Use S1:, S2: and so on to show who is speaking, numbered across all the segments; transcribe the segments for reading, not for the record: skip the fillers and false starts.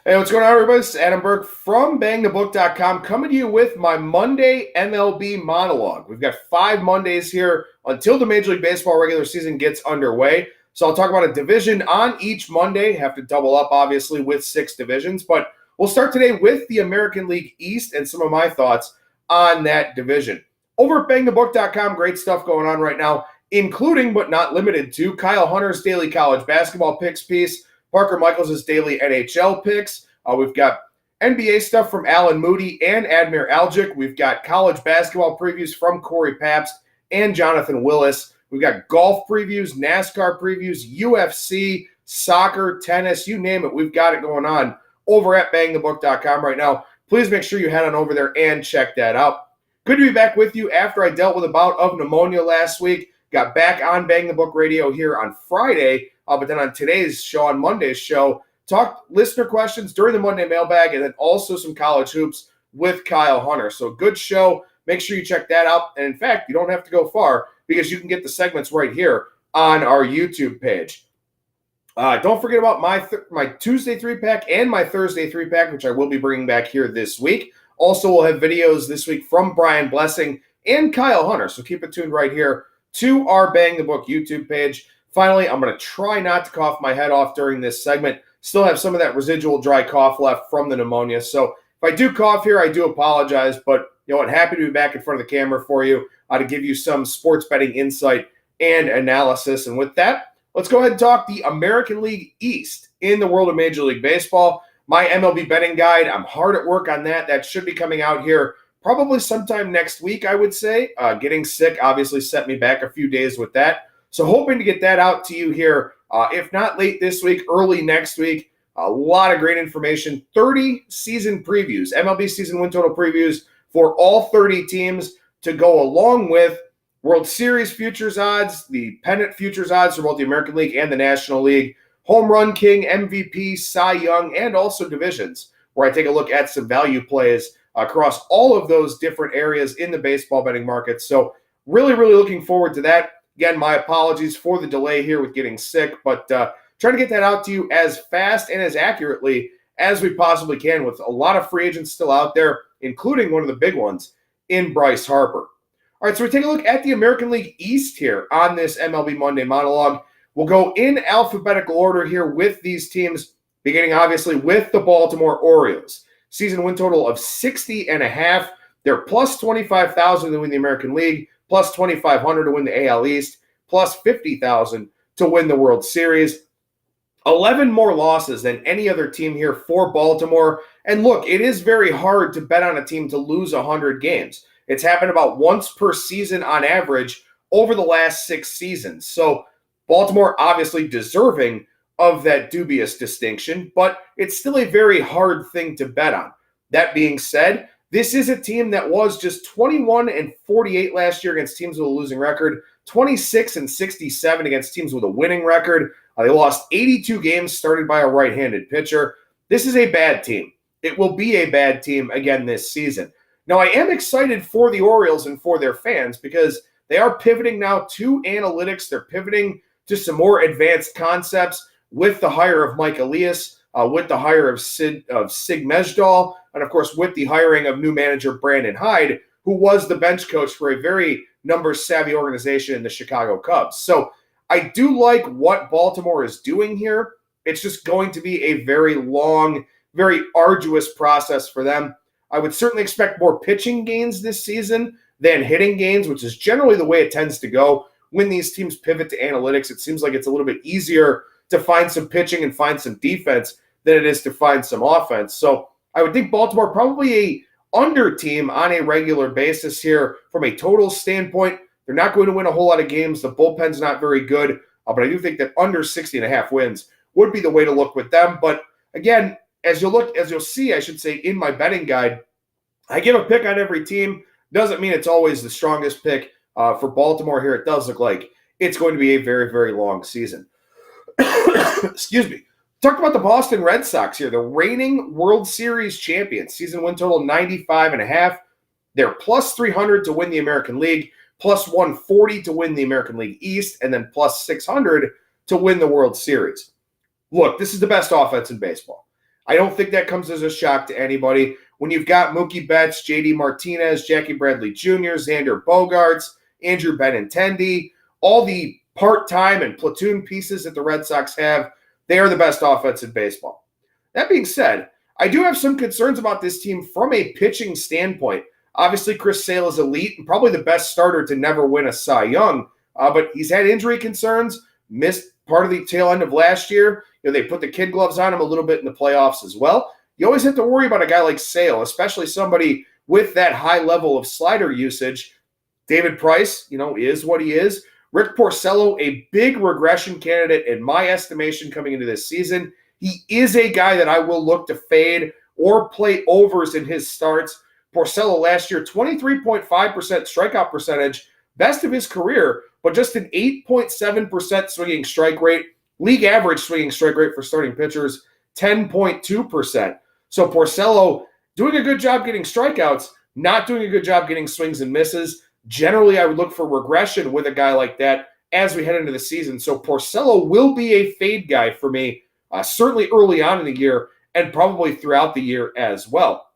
S1: Hey, what's going on, everybody? This is Adam Burke from BangTheBook.com coming to you with my Monday MLB monologue. We've got 5 Mondays here until the Major League Baseball regular season gets underway. So I'll talk about a division on each Monday. Have to double up, obviously, with 6 divisions. But we'll start today with the American League East and some of my thoughts on that division. Over at BangTheBook.com, great stuff going on right now, including but not limited to Kyle Hunter's daily college basketball picks piece, Parker Michaels' daily NHL picks. We've got NBA stuff from Alan Moody and Admir Algic. We've got college basketball previews from Corey Pabst and Jonathan Willis. We've got golf previews, NASCAR previews, UFC, soccer, tennis, you name it. We've got it going on over at BangTheBook.com right now. Please make sure you head on over there and check that out. Good to be back with you after I dealt with a bout of pneumonia last week. Got back on Bang the Book Radio here on Friday. But then on today's show, on Monday's show, talked listener questions during the Monday mailbag and then also some college hoops with Kyle Hunter. So good show. Make sure you check that out. And in fact, you don't have to go far because you can get the segments right here on our YouTube page. Don't forget about my Tuesday 3-pack and my Thursday 3-pack, which I will be bringing back here this week. Also, we'll have videos this week from Brian Blessing and Kyle Hunter. So keep it tuned right here to our Bang the Book YouTube page. Finally, I'm going to try not to cough my head off during this segment. Still have some of that residual dry cough left from the pneumonia. So if I do cough here, I do apologize. But you know what? Happy to be back in front of the camera for you to give you some sports betting insight and analysis. And with that, let's go ahead and talk the American League East in the world of Major League Baseball. My MLB betting guide, I'm hard at work on that. That should be coming out here probably sometime next week, I would say. Getting sick obviously set me back a few days with that. So hoping to get that out to you here, if not late this week, early next week. A lot of great information. 30 season previews, MLB season win total previews for all 30 teams to go along with World Series futures odds, the pennant futures odds for both the American League and the National League, Home Run King, MVP, Cy Young, and also divisions, where I take a look at some value plays across all of those different areas in the baseball betting market. So really, really looking forward to that. Again, my apologies for the delay here with getting sick, but trying to get that out to you as fast and as accurately as we possibly can with a lot of free agents still out there, including one of the big ones in Bryce Harper. All right, so we take a look at the American League East here on this MLB Monday monologue. We'll go in alphabetical order here with these teams, beginning obviously with the Baltimore Orioles. Season win total of 60.5. They're plus 25,000 to win the American League, plus 2,500 to win the AL East, plus 50,000 to win the World Series. 11 more losses than any other team here for Baltimore. And look, it is very hard to bet on a team to lose 100 games. It's happened about once per season on average over the last 6 seasons. So Baltimore obviously deserving of that dubious distinction, but it's still a very hard thing to bet on. That being said, this is a team that was just 21-48 last year against teams with a losing record, 26-67 against teams with a winning record. They lost 82 games started by a right-handed pitcher. This is a bad team. It will be a bad team again this season. Now, I am excited for the Orioles and for their fans because they are pivoting now to analytics. They're pivoting to some more advanced concepts with the hire of Mike Elias, with the hire of Sig Mejdal, and of course with the hiring of new manager Brandon Hyde, who was the bench coach for a very numbers-savvy organization in the Chicago Cubs. So I do like what Baltimore is doing here. It's just going to be a very long, very arduous process for them. I would certainly expect more pitching gains this season than hitting gains, which is generally the way it tends to go. When these teams pivot to analytics, it seems like it's a little bit easier to find some pitching and find some defense than it is to find some offense. So I would think Baltimore probably a under team on a regular basis here from a total standpoint. They're not going to win a whole lot of games. The bullpen's not very good, but I do think that under 60.5 wins would be the way to look with them. But again, as you'll see, I should say, in my betting guide, I give a pick on every team. Doesn't mean it's always the strongest pick. For Baltimore here, it does look like it's going to be a very, very long season. Excuse me. Talked about the Boston Red Sox here, the reigning World Series champions. Season win total 95.5. They're plus 300 to win the American League, plus 140 to win the American League East, and then plus 600 to win the World Series. Look, this is the best offense in baseball. I don't think that comes as a shock to anybody. When you've got Mookie Betts, JD Martinez, Jackie Bradley Jr., Xander Bogaerts, Andrew Benintendi, all the part-time and platoon pieces that the Red Sox have, they are the best offense in baseball. That being said, I do have some concerns about this team from a pitching standpoint. Obviously, Chris Sale is elite and probably the best starter to never win a Cy Young, but he's had injury concerns, missed part of the tail end of last year. They put the kid gloves on him a little bit in the playoffs as well. You always have to worry about a guy like Sale, especially somebody with that high level of slider usage. David Price, is what he is. Rick Porcello, a big regression candidate in my estimation coming into this season. He is a guy that I will look to fade or play overs in his starts. Porcello last year, 23.5% strikeout percentage, best of his career, but just an 8.7% swinging strike rate. League average swinging strike rate for starting pitchers, 10.2%. So Porcello doing a good job getting strikeouts, not doing a good job getting swings and misses. Generally, I would look for regression with a guy like that as we head into the season. So Porcello will be a fade guy for me, certainly early on in the year and probably throughout the year as well.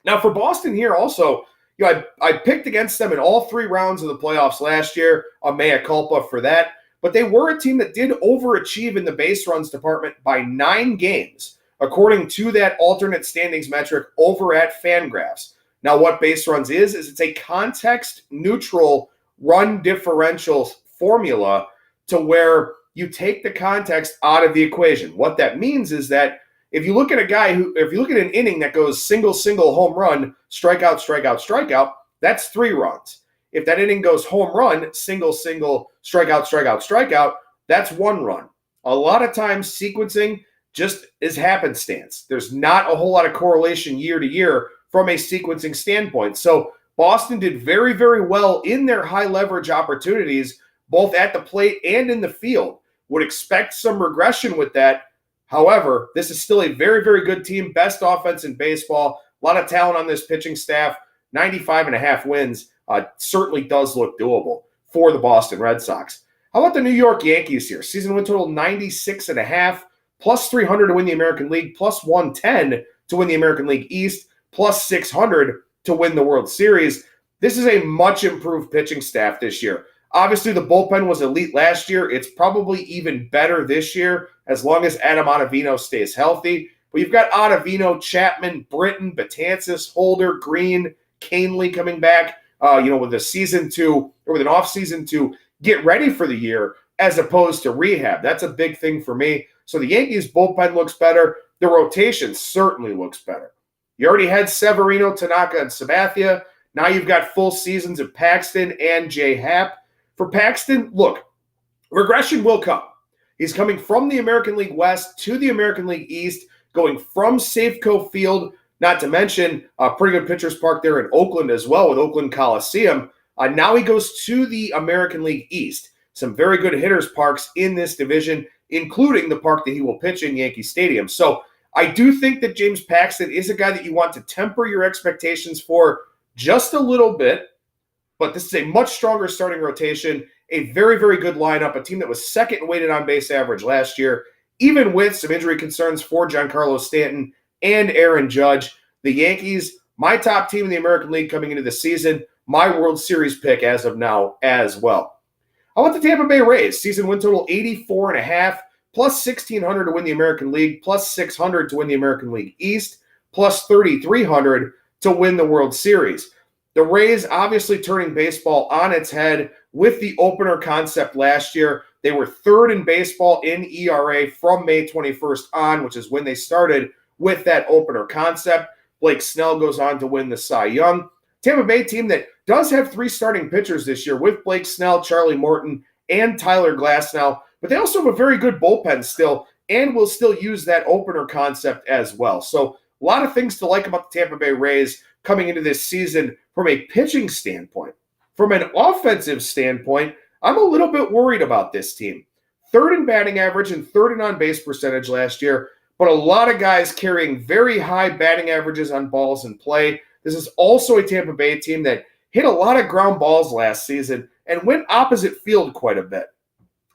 S1: Now for Boston here also, I picked against them in all 3 rounds of the playoffs last year, a mea culpa for that. But they were a team that did overachieve in the base runs department by 9 games, according to that alternate standings metric over at Fangraphs. Now, what base runs is it's a context-neutral run differential formula to where you take the context out of the equation. What that means is that if you look at an inning that goes single, home run, strikeout, strikeout, strikeout, that's 3 runs. If that inning goes home run, single, strikeout, strikeout, strikeout, that's 1 run. A lot of times sequencing just is happenstance. There's not a whole lot of correlation year to year from a sequencing standpoint. So Boston did very, very well in their high leverage opportunities, both at the plate and in the field. Would expect some regression with that. However, this is still a very, very good team, best offense in baseball, a lot of talent on this pitching staff, 95.5 wins. Certainly does look doable for the Boston Red Sox. How about the New York Yankees here? Season win total 96.5, plus 300 to win the American League, plus 110 to win the American League East, plus 600 to win the World Series. This is a much improved pitching staff this year. Obviously, the bullpen was elite last year. It's probably even better this year as long as Adam Ottavino stays healthy. But you've got Ottavino, Chapman, Britton, Betances, Holder, Green, Canely coming back. With an off season to get ready for the year as opposed to rehab. That's a big thing for me. So the Yankees bullpen looks better. The rotation certainly looks better. You already had Severino, Tanaka, and Sabathia. Now you've got full seasons of Paxton and J. Happ. For Paxton, look, regression will come. He's coming from the American League West to the American League East, going from Safeco Field, not to mention a pretty good pitcher's park there in Oakland as well with Oakland Coliseum. Now he goes to the American League East. Some very good hitters parks in this division, including the park that he will pitch in Yankee Stadium. So I do think that James Paxton is a guy that you want to temper your expectations for just a little bit. But this is a much stronger starting rotation, a very, very good lineup, a team that was second in weighted on base average last year, even with some injury concerns for Giancarlo Stanton and Aaron Judge. The Yankees, my top team in the American League coming into the season, my World Series pick as of now as well. How about the Tampa Bay Rays? Season win total 84.5, plus 1,600 to win the American League, plus 600 to win the American League East, plus 3,300 to win the World Series. The Rays obviously turning baseball on its head with the opener concept last year. They were 3rd in baseball in ERA from May 21st on, which is when they started with that opener concept. Blake Snell goes on to win the Cy Young. Tampa Bay team that does have 3 starting pitchers this year with Blake Snell, Charlie Morton, and Tyler Glasnow, but they also have a very good bullpen still and will still use that opener concept as well. So a lot of things to like about the Tampa Bay Rays coming into this season from a pitching standpoint. From an offensive standpoint, I'm a little bit worried about this team. 3rd in batting average and 3rd in on-base percentage last year, but a lot of guys carrying very high batting averages on balls in play. This is also a Tampa Bay team that hit a lot of ground balls last season and went opposite field quite a bit.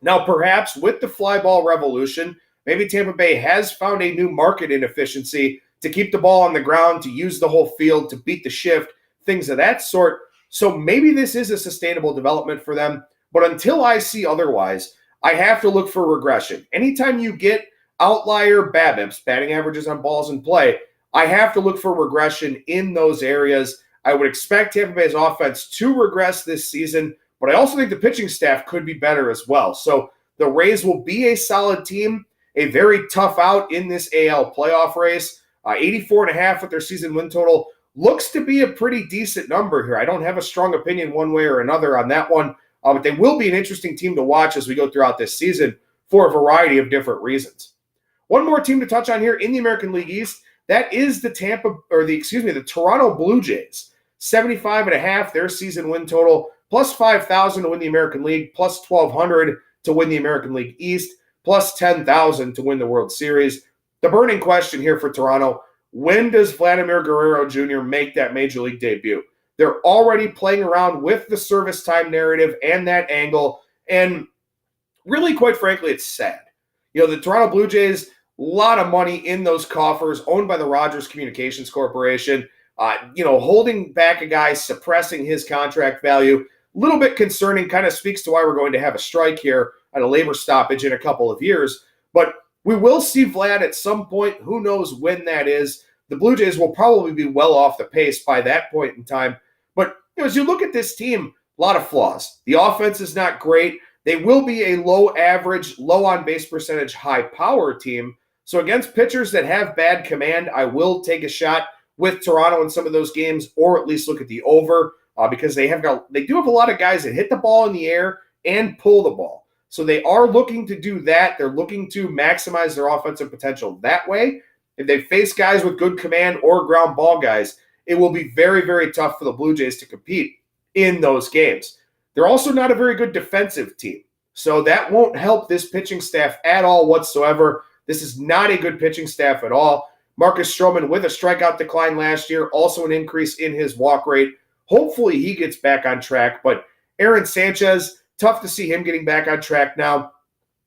S1: Now, perhaps with the fly ball revolution, Maybe Tampa Bay has found a new market inefficiency to keep the ball on the ground, to use the whole field, to beat the shift, things of that sort. So maybe this is a sustainable development for them. But until I see otherwise, I have to look for regression. Anytime you get outlier BABIPs, batting averages on balls in play, I have to look for regression in those areas. I would expect Tampa Bay's offense to regress this season, but I also think the pitching staff could be better as well. So the Rays will be a solid team, a very tough out in this AL playoff race. 84.5 with their season win total looks to be a pretty decent number here. I don't have a strong opinion one way or another on that one, but they will be an interesting team to watch as we go throughout this season for a variety of different reasons. One more team to touch on here in the American League East, that is the Toronto Blue Jays. 75.5, their season win total, plus 5,000 to win the American League, plus 1,200 to win the American League East, plus 10,000 to win the World Series. The burning question here for Toronto, when does Vladimir Guerrero Jr. make that Major League debut? They're already playing around with the service time narrative and that angle, and really, quite frankly, it's sad. The Toronto Blue Jays, a lot of money in those coffers, owned by the Rogers Communications Corporation, holding back a guy, suppressing his contract value. A little bit concerning, kind of speaks to why we're going to have a strike here at a labor stoppage in a couple of years. But we will see Vlad at some point. Who knows when that is? The Blue Jays will probably be well off the pace by that point in time. But as you look at this team, a lot of flaws. The offense is not great. They will be a low average, low on base percentage, high power team. So against pitchers that have bad command, I will take a shot with Toronto in some of those games, or at least look at the over, because they do have a lot of guys that hit the ball in the air and pull the ball. So they are looking to do that. They're looking to maximize their offensive potential that way. If they face guys with good command or ground ball guys, it will be very, very tough for the Blue Jays to compete in those games. They're also not a very good defensive team. So that won't help this pitching staff at all whatsoever. This is not a good pitching staff at all. Marcus Stroman with a strikeout decline last year, also an increase in his walk rate. Hopefully he gets back on track. But Aaron Sanchez, tough to see him getting back on track now.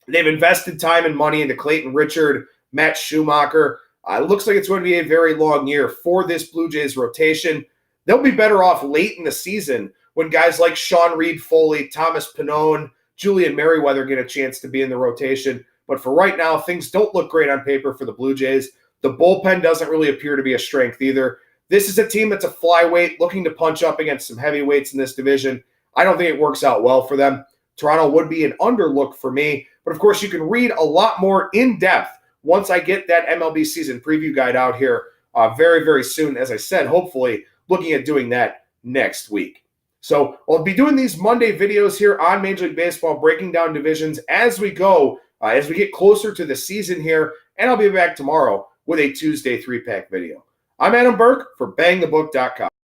S1: They've invested time and money into Clayton Richard, Matt Schumacher. It looks like it's going to be a very long year for this Blue Jays rotation. They'll be better off late in the season when guys like Sean Reed-Foley, Thomas Pannone, Julian Merriweather get a chance to be in the rotation. But for right now, things don't look great on paper for the Blue Jays. The bullpen doesn't really appear to be a strength either. This is a team that's a flyweight looking to punch up against some heavyweights in this division. I don't think it works out well for them. Toronto would be an underlook for me. But, of course, you can read a lot more in depth once I get that MLB season preview guide out here very, very soon. As I said, hopefully looking at doing that next week. So I'll be doing these Monday videos here on Major League Baseball, breaking down divisions as we go, as we get closer to the season here. And I'll be back tomorrow with a Tuesday 3-pack video. I'm Adam Burke for BangTheBook.com.